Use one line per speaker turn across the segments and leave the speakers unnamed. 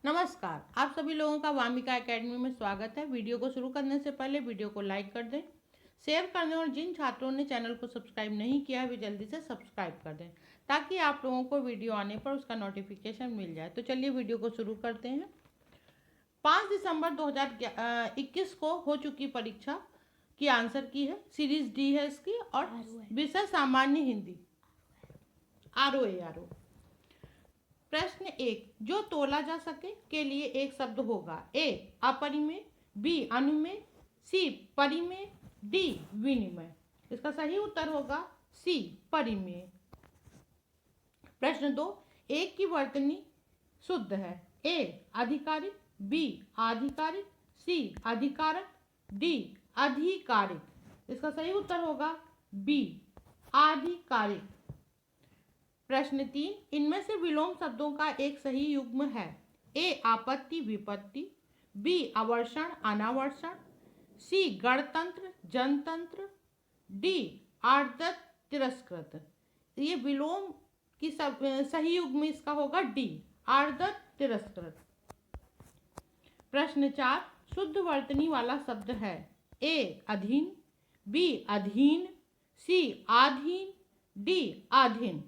नमस्कार, आप सभी लोगों का वामिका एकेडमी में स्वागत है। वीडियो को शुरू करने से पहले वीडियो को लाइक कर दें, शेयर कर दें और जिन छात्रों ने चैनल को सब्सक्राइब नहीं किया है वे जल्दी से सब्सक्राइब कर दें ताकि आप लोगों को वीडियो आने पर उसका नोटिफिकेशन मिल जाए। तो चलिए वीडियो को शुरू करते हैं। 5 दिसंबर 2021 को हो चुकी परीक्षा की आंसर की है। सीरीज डी है इसकी और विषय सामान्य हिंदी ROA। प्रश्न 1, जो तोला जा सके के लिए एक शब्द होगा। ए अपरिमेय, बी अनुमेय, सी परिमेय, डी विनिमय। इसका सही उत्तर होगा सी परिमेय। प्रश्न 2, एक की वर्तनी शुद्ध है। ए आधिकारिक, बी आधिकारिक, सी अधिकारक, डी आधिकारिक। इसका सही उत्तर होगा बी आधिकारिक। प्रश्न 3, इनमें से विलोम शब्दों का एक सही युग्म है। ए आपत्ति विपत्ति, बी आवर्षण अनावर्षण, सी गणतंत्र जनतंत्र, डी आर्दत तिरस्कृत। ये विलोम की सही युग्म इसका होगा डी आर्दत तिरस्कृत। प्रश्न 4, शुद्ध वर्तनी वाला शब्द है। ए अधीन, बी अधीन, सी आधीन, डी आधीन।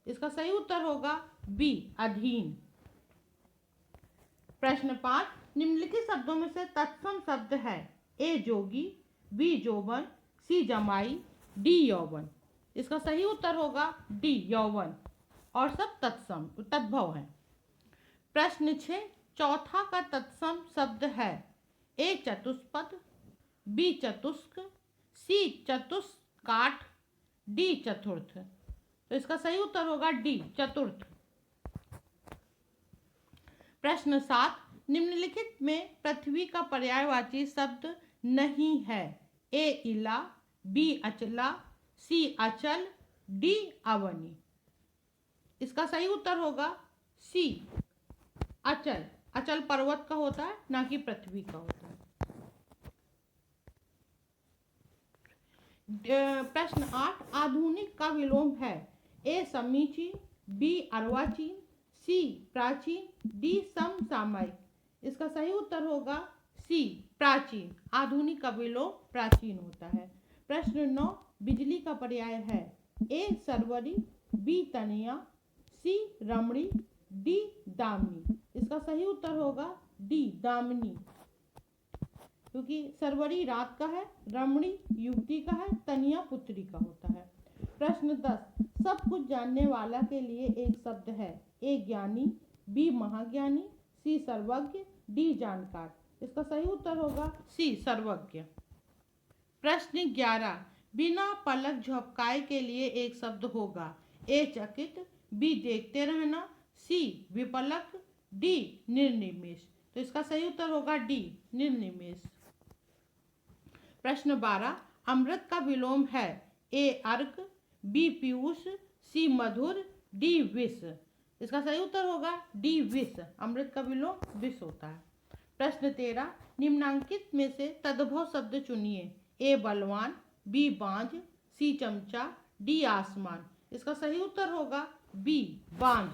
इसका सही उत्तर होगा बी अधीन। प्रश्न 5, निम्नलिखित शब्दों में से तत्सम शब्द है। ए जोगी, बी जोबन, सी जमाई, डी यौवन। इसका सही उत्तर होगा डी यौवन और सब तत्सम तद्भव है। प्रश्न 6, चौथा का तत्सम शब्द है। ए चतुष्पद, बी चतुष्क, सी चतुष्काठ, डी चतुर्थ। तो इसका सही उत्तर होगा डी चतुर्थ। प्रश्न 7, निम्नलिखित में पृथ्वी का पर्यायवाची शब्द नहीं है। ए इला, बी अचला, सी अचल, डी अवनी। इसका सही उत्तर होगा सी अचल। अचल पर्वत का होता है, ना कि पृथ्वी का होता है। प्रश्न 8, आधुनिक का विलोम है। ए समीचीन, बी अर्वाचीन, सी प्राचीन, डी समसामयिक। इसका सही उत्तर होगा सी प्राचीन। आधुनिक का विलोम प्राचीन होता है। प्रश्न 9, बिजली का पर्याय है। ए सरवरी, बी तनिया, सी रमणी, डी दामिनी। इसका सही उत्तर होगा डी दामिनी, क्योंकि सरवरी रात का है, रमणी युवती का है, तनिया पुत्री का होता है। प्रश्न 10, सब कुछ जानने वाला के लिए एक शब्द है। ए ज्ञानी, बी महाज्ञानी, सी सर्वज्ञ, डी जानकार। इसका सही उत्तर होगा सी सर्वज्ञ। प्रश्न 11, बिना पलक झपकाए के लिए एक शब्द होगा। ए चकित, बी देखते रहना, सी विपलक, डी निर्निमेष। तो इसका सही उत्तर होगा डी निर्निमेष। प्रश्न 12, अमृत का विलोम है। ए अर्क, बी पीयूष, सी मधुर, डी विष। इसका सही उत्तर होगा डी विष। अमृत का विलोम विष होता है। प्रश्न 13, निम्नांकित में से तद्भव शब्द चुनिए। ए बलवान, बी बांझ, सी चमचा, डी आसमान। इसका सही उत्तर होगा बी बांझ।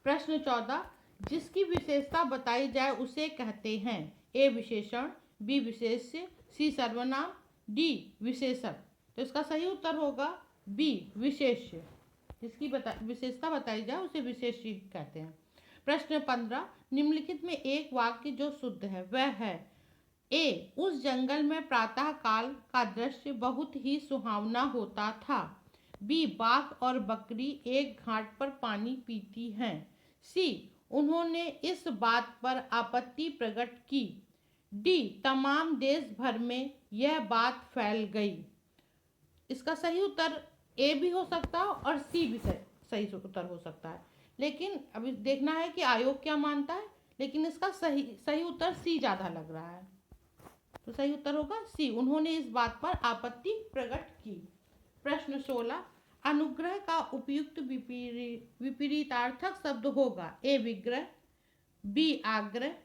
प्रश्न 14, जिसकी विशेषता बताई जाए उसे कहते हैं। ए विशेषण, बी विशेष्य, सी सर्वनाम, डी विशेषक। तो इसका सही उत्तर होगा बी विशेष्य। जिसकी विशेषता बताई जाए उसे विशेष्य कहते हैं। प्रश्न 15, निम्नलिखित में एक वाक्य जो शुद्ध है वह है। ए उस जंगल में प्रातः काल का दृश्य बहुत ही सुहावना होता था। बी बाघ और बकरी एक घाट पर पानी पीती हैं। सी उन्होंने इस बात पर आपत्ति प्रकट की। डी तमाम देश भर में यह बात फैल गई। इसका सही उत्तर ए भी हो सकता है और सी भी सही उत्तर हो सकता है, लेकिन अभी देखना है कि आयोग क्या मानता है। लेकिन इसका सही उत्तर सी ज़्यादा लग रहा है, तो सही उत्तर होगा सी, उन्होंने इस बात पर आपत्ति प्रकट की। प्रश्न 16, अनुग्रह का उपयुक्त विपरीतार्थक शब्द होगा। ए विग्रह, बी आग्रह,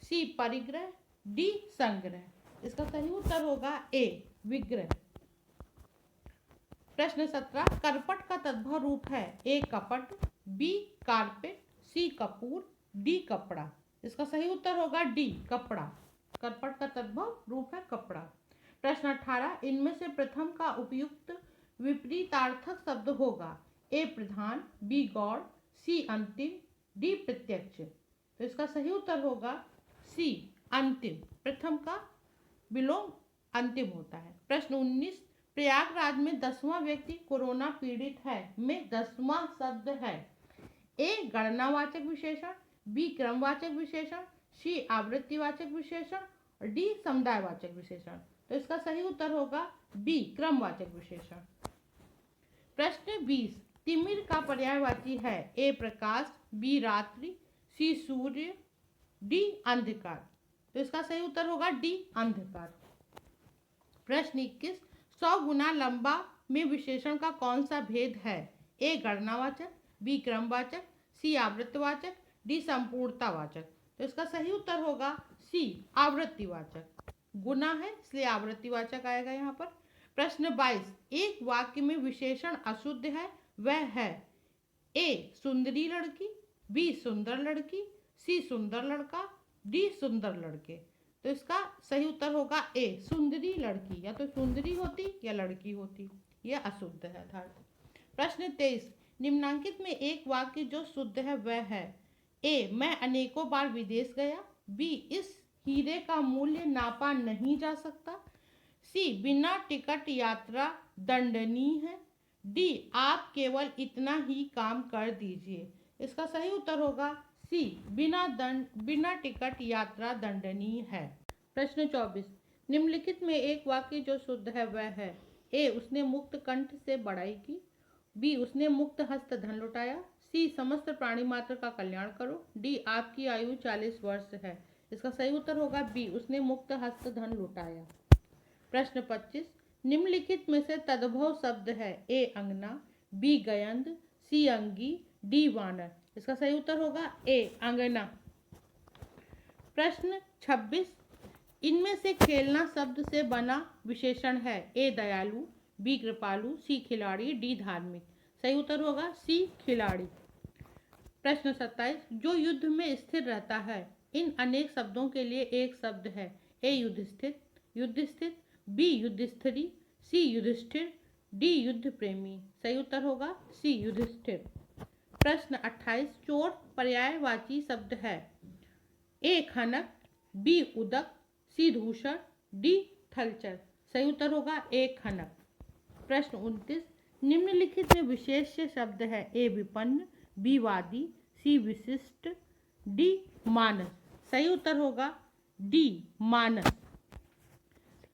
सी परिग्रह, डी संग्रह। इसका सही उत्तर होगा ए विग्रह। प्रश्न 17, करपट का तद्भव रूप है। ए कपट, बी कारपेट, सी कपूर, डी कपड़ा। इसका सही उत्तर होगा डी कपड़ा। करपट का तद्भव रूप है कपड़ा। प्रश्न 18, इनमें से प्रथम का उपयुक्त विपरीतार्थक शब्द होगा। ए प्रधान, बी गौड़, सी अंतिम, डी प्रत्यक्ष। तो इसका सही उत्तर होगा सी अंतिम। प्रथम का विलोम अंतिम होता है। प्रश्न 19, प्रयागराज में 10वां व्यक्ति कोरोना पीड़ित है में 10वां शब्द है। ए गणनावाचक विशेषण, बी क्रमवाचक विशेषण, सी आवृत्तिवाचक विशेषण और डी समुदायवाचक विशेषण। तो इसका सही उत्तर होगा बी क्रमवाचक विशेषण। प्रश्न 20, तिमिर का पर्यायवाची है। ए प्रकाश, बी रात्रि, सी सूर्य, डी अंधकार। तो इसका सही उत्तर होगा डी अंधकार। प्रश्न 21, 100 गुना लंबा में विशेषण का कौन सा भेद है। ए गणनावाचक, बी क्रमवाचक, सी आवृत्तिवाचक, डी संपूर्णतावाचक। तो इसका सही उत्तर होगा सी आवृत्तिवाचक। गुना है इसलिए आवृत्तिवाचक आएगा यहाँ पर। प्रश्न 22, एक वाक्य में विशेषण अशुद्ध है वह है। ए सुंदरी लड़की, बी सुंदर लड़की, सी सुंदर लड़का, डी सुंदर लड़के। तो इसका सही उत्तर होगा ए सुंदरी लड़की। या तो सुंदरी होती या लड़की होती, यह अशुद्ध है अर्थात। प्रश्न 23, निम्नांकित में एक वाक्य जो शुद्ध है वह है। ए मैं अनेकों बार विदेश गया, बी इस हीरे का मूल्य नापा नहीं जा सकता, सी बिना टिकट यात्रा दंडनीय है, डी आप केवल इतना ही काम कर दीजिए। इसका सही उत्तर होगा सी बिना टिकट यात्रा दंडनीय है। प्रश्न 24, निम्नलिखित में एक वाक्य जो शुद्ध है वह है। ए उसने मुक्त कंठ से बड़ाई की, बी उसने मुक्त हस्त धन लुटाया, सी समस्त प्राणी मात्र का कल्याण करो, डी आपकी आयु 40 वर्ष है। इसका सही उत्तर होगा बी उसने मुक्त हस्त धन लुटाया। प्रश्न 25, निम्नलिखित में से तद्भव शब्द है। ए अंगना, बी गयंद, सी अंगी, डी वानर। इसका सही उत्तर होगा ए अंगना। प्रश्न 26, इनमें से खेलना शब्द से बना विशेषण है। ए दयालु, बी कृपालु, सी खिलाड़ी, डी धार्मिक। सही उत्तर होगा सी खिलाड़ी। प्रश्न 27, जो युद्ध में स्थिर रहता है इन अनेक शब्दों के लिए एक शब्द है। ए युधिष्ठिर, युद्धस्थिर, बी युद्धस्थली, सी युधिष्ठिर, डी युद्ध प्रेमी। सही उत्तर होगा सी युधिष्ठिर। प्रश्न 28, चोर पर्यायवाची शब्द है। ए खनक, बी उदक, सी दूषण, डी थलचर। सही उत्तर होगा ए खनक। प्रश्न 29, निम्नलिखित में विशेष शब्द है। ए विपन्न, बी वादी, सी विशिष्ट, डी मानस। सही उत्तर होगा डी मानस।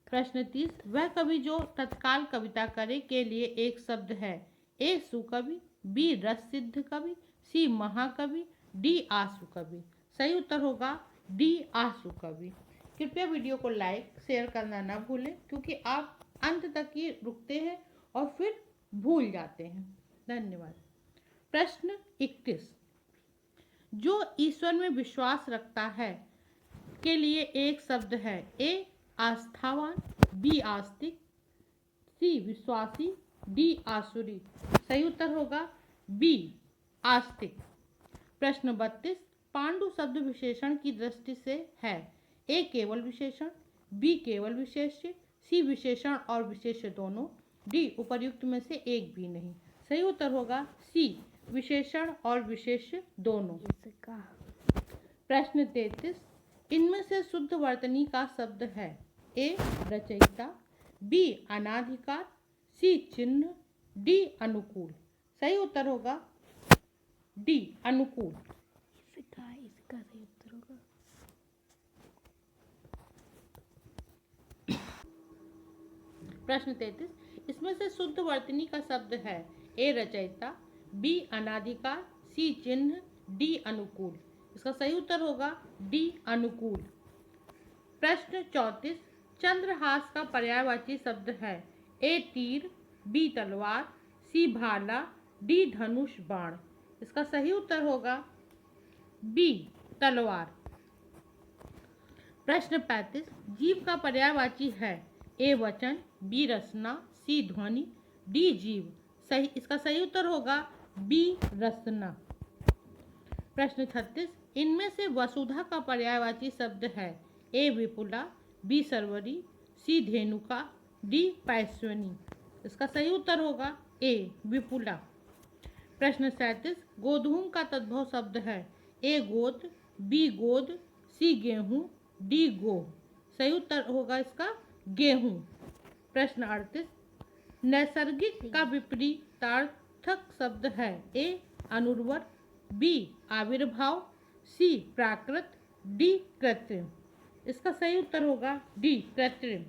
प्रश्न 30, वह कवि जो तत्काल कविता करे के लिए एक शब्द है। ए सुकवि, बी रस सिद्ध कवि, सी महाकवि, डी आशु कवि। सही उत्तर होगा डी आशु कवि। कृपया वीडियो को लाइक शेयर करना ना भूलें क्योंकि आप अंत तक ही रुकते हैं और फिर भूल जाते हैं। धन्यवाद। प्रश्न 31, जो ईश्वर में विश्वास रखता है के लिए एक शब्द है। ए आस्थावान, बी आस्तिक, सी विश्वासी, डी आसुरी। सही उत्तर होगा बी आस्तिक। प्रश्न 32, पांडु शब्द विशेषण की दृष्टि से है। ए केवल विशेषण, बी केवल विशेष्य, सी विशेषण और विशेष्य दोनों, डी उपर्युक्त में से एक भी नहीं। सही उत्तर होगा सी विशेषण और विशेष्य दोनों। प्रश्न 33, इनमें से शुद्ध वर्तनी का शब्द है। ए रचयिता, बी अनाधिकार, सी चिन्ह, डी अनुकूल। सही उत्तर होगा डी अनुकूल। इसका सही उत्तर होगा प्रश्न 33, इसमें से शुद्ध वर्तनी का शब्द है। ए रचयिता, बी अनाधिकार, सी चिन्ह, डी अनुकूल। इसका सही उत्तर होगा डी अनुकूल। प्रश्न 34, चंद्रहास का पर्यायवाची शब्द है। ए तीर, बी तलवार, सी भाला, डी धनुष बाण। इसका सही उत्तर होगा बी तलवार। प्रश्न 35, जीव का पर्यायवाची है। ए वचन, बी रचना, सी ध्वनि, डी जीव। इसका सही उत्तर होगा बी रचना। प्रश्न 36, इनमें से वसुधा का पर्यायवाची शब्द है? ए विपुला, बी सर्वरी, सी धेनुका, डी पैश्विनी। इसका सही उत्तर होगा ए विपुला। प्रश्न 37, गोधूम का तद्भव शब्द है? ए गोद, बी गोद, सी गेहूं, डी गो। सही उत्तर होगा इसका गेहूं। प्रश्न 38, नैसर्गिक का विपरीतार्थक शब्द है? ए अनुर्वर, बी आविर्भाव, सी प्राकृत, डी कृत्रिम। इसका सही उत्तर होगा डी कृत्रिम।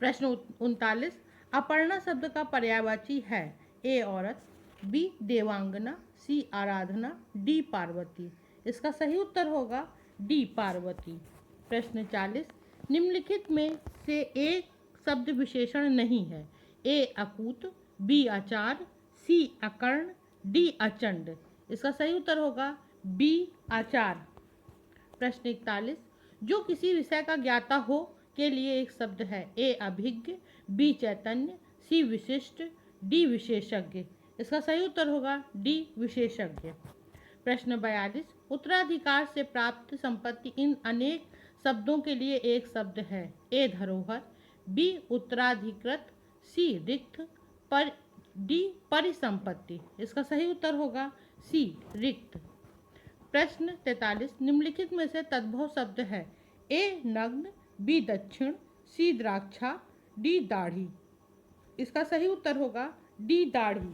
प्रश्न 39, अपर्णा शब्द का पर्यायवाची है? ए औरत, बी देवांगना, सी आराधना, डी पार्वती। इसका सही उत्तर होगा डी पार्वती। प्रश्न 40, निम्नलिखित में से एक शब्द विशेषण नहीं है? ए अकूत, बी आचार, सी अकर्ण, डी अचंड। इसका सही उत्तर होगा बी आचार। प्रश्न 41, जो किसी विषय का ज्ञाता हो के लिए एक शब्द है? ए अभिज्ञ, बी चैतन्य, सी विशिष्ट, डी विशेषज्ञ। इसका सही उत्तर होगा डी विशेषज्ञ। प्रश्न 42, उत्तराधिकार से प्राप्त संपत्ति इन अनेक शब्दों के लिए एक शब्द है? ए धरोहर, बी उत्तराधिकृत, सी रिक्त, डी परिसंपत्ति। इसका सही उत्तर होगा सी रिक्त। प्रश्न 43, निम्नलिखित में से तद्भव शब्द है? ए नग्न, बी दक्षिण, सी द्राक्षा, डी दाढ़ी। इसका सही उत्तर होगा डी दाढ़ी।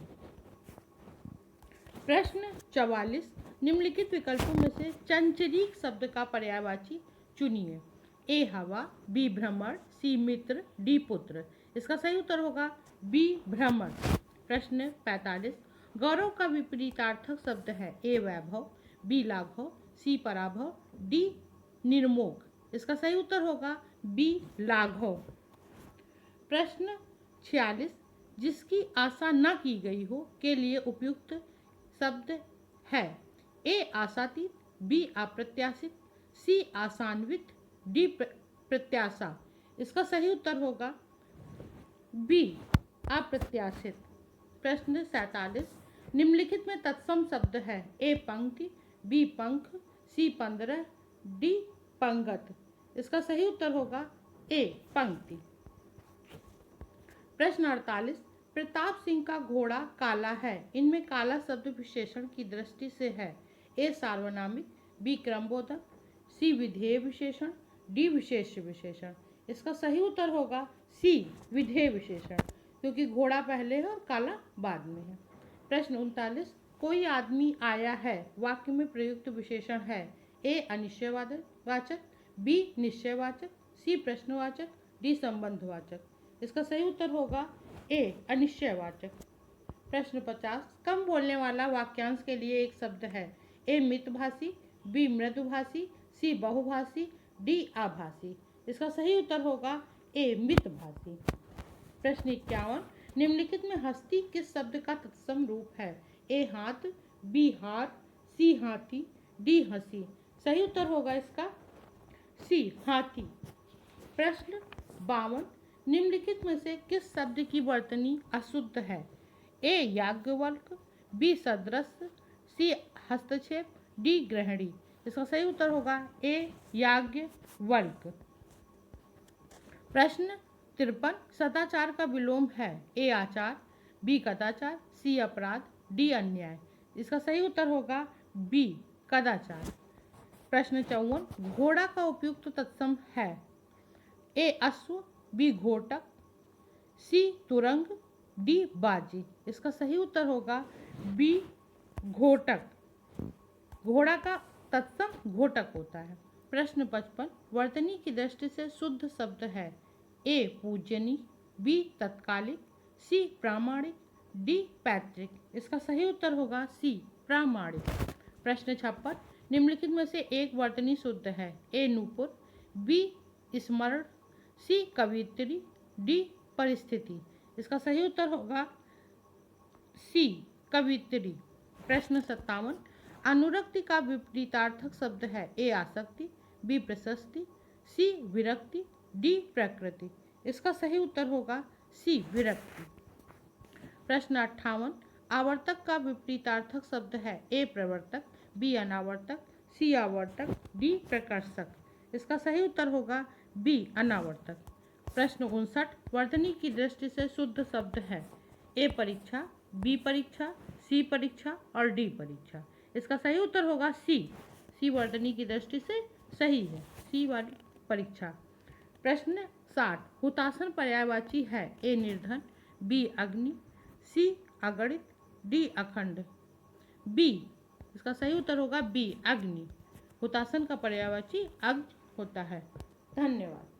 प्रश्न 44, निम्नलिखित विकल्पों में से चंचरीक शब्द का पर्यायवाची चुनिए। ए हवा, बी भ्रमण, सी मित्र, डी पुत्र। इसका सही उत्तर होगा बी भ्रमण। प्रश्न 45, गौरव का विपरीतार्थक शब्द है? ए वैभव, बी लाघव, सी पराभव, डी निर्मोग। इसका सही उत्तर होगा बी लाघव। प्रश्न 46, जिसकी आशा न की गई हो के लिए उपयुक्त शब्द है? ए आशातीत, बी अप्रत्याशित, सी आशान्वित, डी प्रत्याशा। इसका सही उत्तर होगा बी अप्रत्याशित। प्रश्न 47, निम्नलिखित में तत्सम शब्द है? ए पंक्ति, बी पंख, सी 15, डी पंगत। इसका सही उत्तर होगा ए पंक्ति। प्रश्न 48, प्रताप सिंह का घोड़ा काला है, इनमें काला शब्द विशेषण की दृष्टि से है? ए सार्वनामिक, बी क्रमबोधक, सी विधेय विशेषण, डी विशेष विशेषण। इसका सही उत्तर होगा सी विधेय विशेषण, क्योंकि घोड़ा पहले है और काला बाद में है। प्रश्न 39, कोई आदमी आया है वाक्य में प्रयुक्त विशेषण है? ए अनिश्चयवाचक, बी निश्चयवाचक, सी प्रश्नवाचक, डी संबंधवाचक। इसका सही उत्तर होगा ए अनिश्चयवाचक। प्रश्न 50, कम बोलने वाला वाक्यांश के लिए एक शब्द है? ए मितभाषी, बी मृदुभाषी, सी बहुभाषी, डी आभासी। इसका सही उत्तर होगा ए मितभाषी। प्रश्न 51, निम्नलिखित में हस्ती किस शब्द का तत्सम रूप है? ए हाथ, बी हार, सी हाथी, डी हंसी। सही उत्तर होगा इसका सी हाथी। प्रश्न 52, निम्नलिखित में से किस शब्द की वर्तनी अशुद्ध है? ए याज्ञवल्क्य, बी सदृश, सी हस्तक्षेप, डी ग्रहणी। इसका सही उत्तर होगा ए याज्ञवल्क्य। प्रश्न 53, सदाचार का विलोम है? ए आचार, बी कदाचार, सी अपराध, डी अन्याय। इसका सही उत्तर होगा बी कदाचार। प्रश्न 54, घोड़ा का उपयुक्त तत्सम है? ए अश्व, बी घोटक, सी तुरंग, डी बाजी। इसका सही उत्तर होगा बी घोटक। घोड़ा का तत्सम घोटक होता है। प्रश्न 55, वर्तनी की दृष्टि से शुद्ध शब्द है? ए पूजनी, बी तत्कालिक, सी प्रामाणिक, डी पैतृक। इसका सही उत्तर होगा सी प्रामाणिक। प्रश्न 56, निम्नलिखित में से एक वर्तनी शुद्ध है? ए नूपुर, बी स्मरण, सी कवित्री, डी परिस्थिति। इसका सही उत्तर होगा सी कवित्री। प्रश्न 57, अनुरक्ति का विपरीतार्थक शब्द है? ए आसक्ति, बी प्रशस्ति, सी विरक्ति, डी प्रकृति। इसका सही उत्तर होगा सी विरक्ति। प्रश्न 58, आवर्तक का विपरीतार्थक शब्द है ए प्रवर्तक, बी अनावर्तक, सी आवर्तक, डी प्रकर्षक। इसका सही उत्तर होगा बी अनावर्तक। प्रश्न 59 वर्तनी की दृष्टि से शुद्ध शब्द है ए परीक्षा, बी परीक्षा, सी परीक्षा और डी परीक्षा। इसका सही उत्तर होगा सी वर्तनी की दृष्टि से सही है, सी वाली परीक्षा। प्रश्न 60 हुतासन पर्यायवाची है ए निर्धन, बी अग्नि, सी अगणित, डी अखंड। बी, इसका सही उत्तर होगा बी अग्नि। हुतासन का पर्यायवाची अग्नि होता है। धन्यवाद।